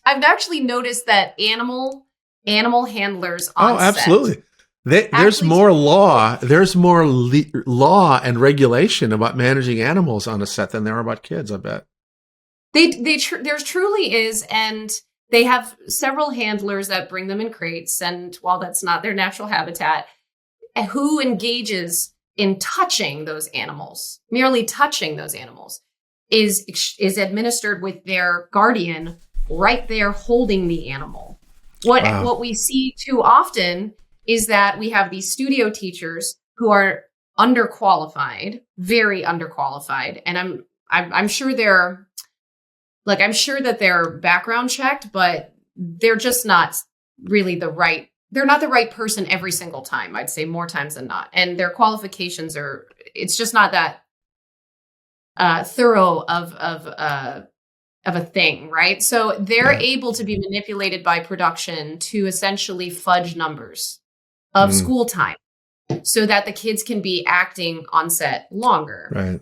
I've actually noticed that animal handlers on set. Absolutely. There's more law. There's more law and regulation about managing animals on a set than there are about kids, I bet. There truly is. And they have several handlers that bring them in crates. And while that's not their natural habitat, who engages in touching those animals, merely touching those animals, is administered with their guardian right there holding the animal. What we see too often is that we have these studio teachers who are underqualified, very underqualified, and I'm sure I'm sure that they're background checked, but they're just not really they're not the right person every single time. I'd say more times than not. And their qualifications it's just not that thorough of a thing, right? So they're able to be manipulated by production to essentially fudge numbers of school time so that the kids can be acting on set longer. Right.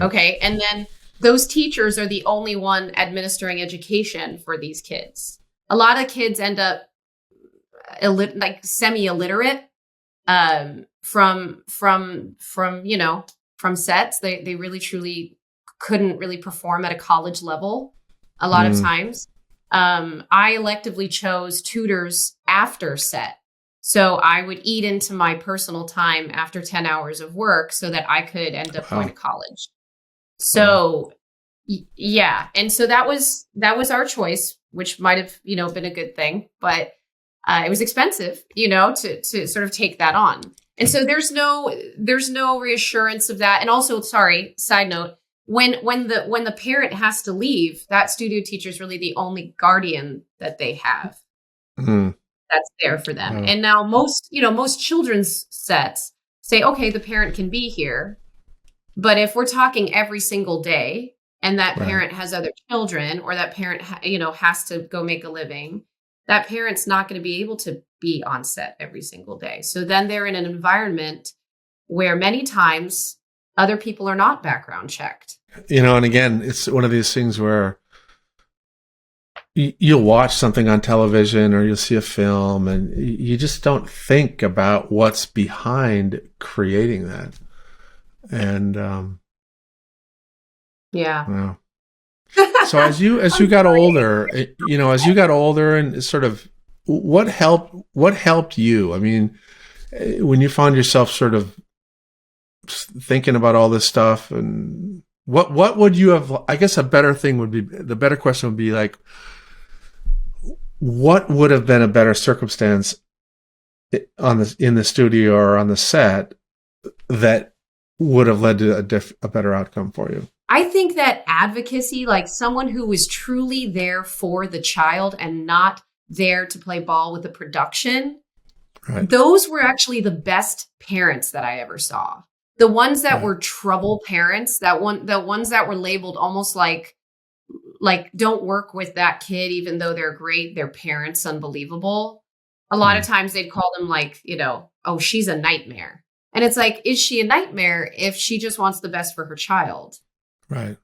Okay. And then those teachers are the only one administering education for these kids. A lot of kids end up semi-illiterate from sets. They really truly couldn't really perform at a college level a lot of times. I electively chose tutors after set. So I would eat into my personal time after 10 hours of work so that I could end up going to college. So yeah. And so that was our choice, which might have, been a good thing, but it was expensive, to sort of take that on. And so there's no reassurance of that. And also, side note, when the parent has to leave, that studio teacher is really the only guardian that they have that's there for them. And now most children's sets say, okay, the parent can be here. But if we're talking every single day and that parent has other children, or that parent, has to go make a living, that parent's not going to be able to be on set every single day. So then they're in an environment where many times other people are not background checked. And again, it's one of these things where you'll watch something on television or you'll see a film and you just don't think about what's behind creating that. And, wow. So as you got older, and sort of what helped you? I mean, when you found yourself sort of thinking about all this stuff, and what would you have, I guess the better question would be like, what would have been a better circumstance in the studio or on the set that would have led to a better outcome for you? I think that advocacy, like someone who was truly there for the child and not there to play ball with the production, those were actually the best parents that I ever saw. The ones that were trouble parents, the ones that were labeled almost like don't work with that kid, even though they're great, their parents unbelievable. A lot of times they'd call them oh, she's a nightmare. And it's like, is she a nightmare if she just wants the best for her child? Right.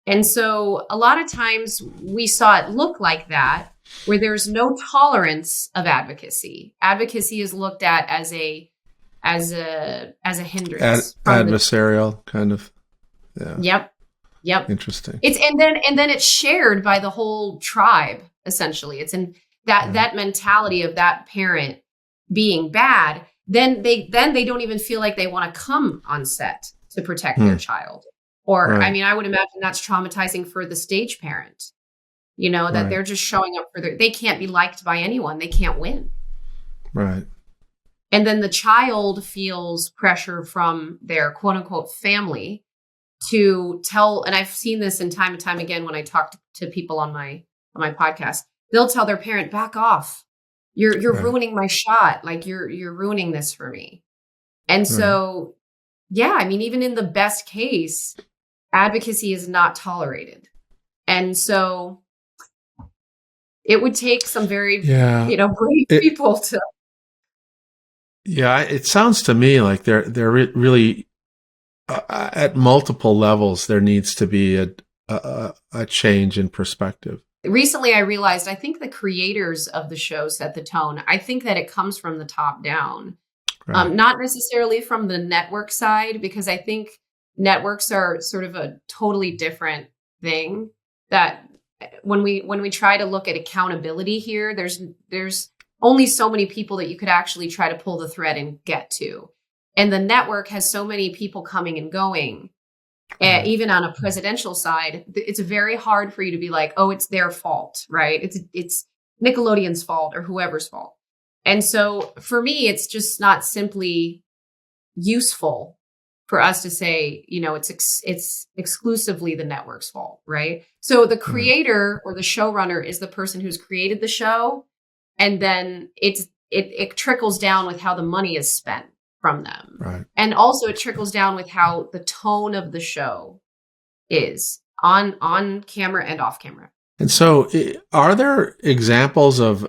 And so a lot of times we saw it look like that, where there's no tolerance of advocacy. Advocacy is looked at as a hindrance. Adversarial kind of. Yeah. Yep. Interesting. And then it's shared by the whole tribe, essentially. It's in that mentality of that parent being bad. Then they don't even feel like they want to come on set to protect their child. Or, I mean, I would imagine that's traumatizing for the stage parent, that they're just showing up they can't be liked by anyone. They can't win. Right. And then the child feels pressure from their quote unquote family to tell, and I've seen this in time and time again when I talk to people on my podcast, they'll tell their parent, back off. You're ruining my shot. Like you're ruining this for me. And so, I mean, even in the best case, advocacy is not tolerated. And so it would take some very, brave people to. Yeah. It sounds to me like they're really at multiple levels, there needs to be a change in perspective. recently I realized I think the creators of the show set the tone. I think that it comes from the top down, Right. not necessarily from the network side, because I think networks are sort of a totally different thing. That when we try to look at accountability here, there's only so many people that you could actually try to pull the thread and get to. And the network has so many people coming and going. Right. Even on a presidential side, it's very hard for you to be like, oh, it's their fault, right? It's Nickelodeon's fault or whoever's fault. And so for me, it's just not simply useful for us to say, it's exclusively the network's fault, right? So the creator or the showrunner is the person who's created the show, and then it trickles down with how the money is spent from them. Right. And also it trickles down with how the tone of the show is on camera and off camera. And so are there examples of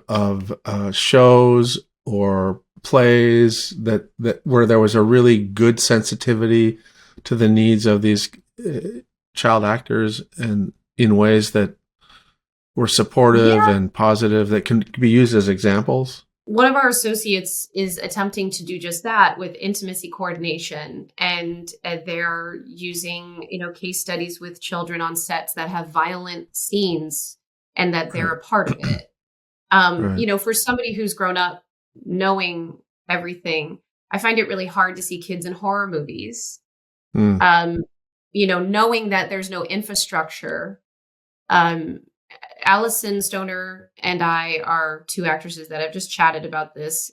shows or plays that where there was a really good sensitivity to the needs of these child actors, and in ways that were supportive and positive, that can be used as examples? One of our associates is attempting to do just that with intimacy coordination, and they're using, case studies with children on sets that have violent scenes and that they're a part of it. For somebody who's grown up knowing everything, I find it really hard to see kids in horror movies. Knowing that there's no infrastructure. Allison Stoner and I are two actresses that have just chatted about this,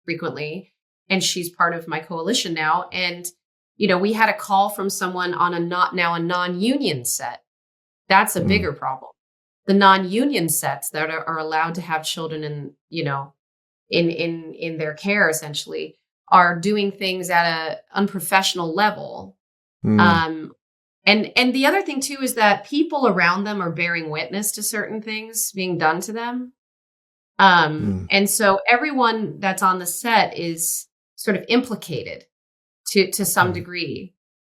frequently. And she's part of my coalition now. And, we had a call from someone on a non-union set. That's a bigger problem. The non-union sets that are allowed to have children in their care, essentially, are doing things at an unprofessional level. And the other thing, too, is that people around them are bearing witness to certain things being done to them. And so everyone that's on the set is sort of implicated to some degree.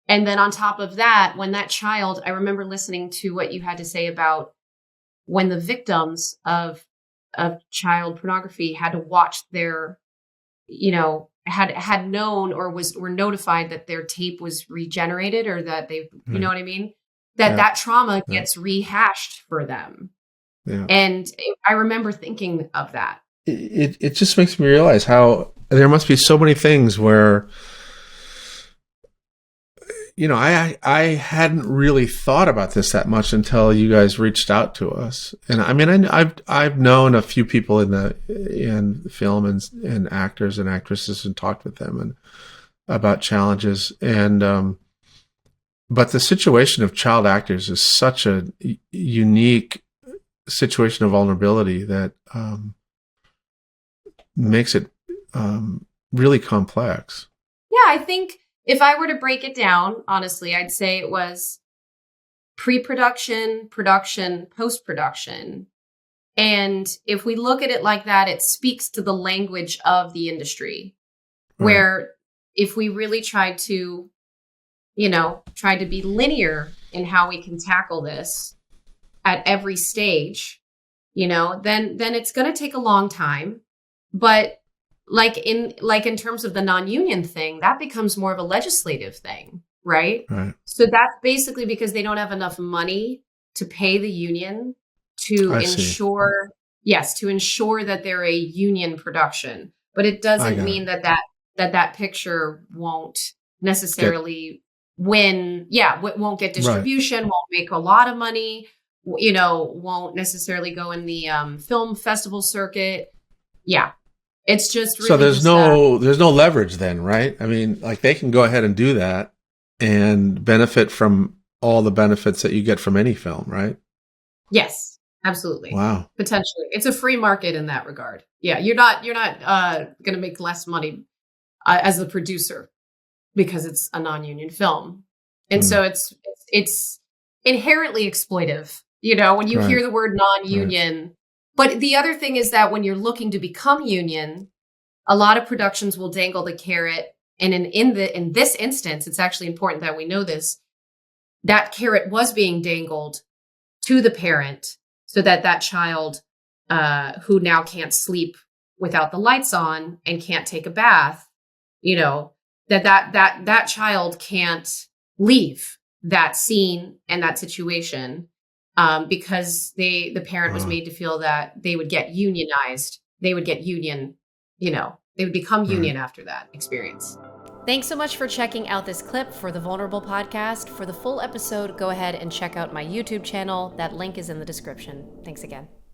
And then on top of that, when that child, I remember listening to what you had to say about when the victims of child pornography had to watch their, had known or were notified that their tape was regenerated, or that they, you know what I mean? That trauma gets rehashed for them. Yeah. And I remember thinking of that. It just makes me realize how there must be so many things where, I hadn't really thought about this that much until you guys reached out to us. And I mean, I've known a few people in film and actors and actresses, and talked with them and about challenges. And, but the situation of child actors is such a unique situation of vulnerability that, makes it, really complex. Yeah, I think if I were to break it down, honestly, I'd say it was pre-production, production, post-production. And if we look at it like that, it speaks to the language of the industry, where if we really tried to be linear in how we can tackle this at every stage, then it's going to take a long time. But like in terms of the non-union thing, that becomes more of a legislative thing, right? So that's basically because they don't have enough money to pay the union to ensure that they're a union production. But it doesn't mean that picture won't necessarily win. Yeah, won't get distribution, won't make a lot of money, won't necessarily go in the film festival circuit. Yeah. It's just really, so there's no leverage then, right? I mean, like, they can go ahead and do that and benefit from all the benefits that you get from any film, right? Yes, absolutely. Wow. Potentially. It's a free market in that regard. Yeah, you're not going to make less money as the producer because it's a non-union film. And so it's inherently exploitive, when you hear the word non-union. But the other thing is that when you're looking to become union, a lot of productions will dangle the carrot. And in this instance, it's actually important that we know this. That carrot was being dangled to the parent so that that child who now can't sleep without the lights on and can't take a bath, you know, that child can't leave that scene and that situation, because the parent was made to feel that they would get unionized. They would get union, you know, they would become union after that experience. Thanks so much for checking out this clip for the Vulnerable Podcast. For the full episode, go ahead and check out my YouTube channel. That link is in the description. Thanks again.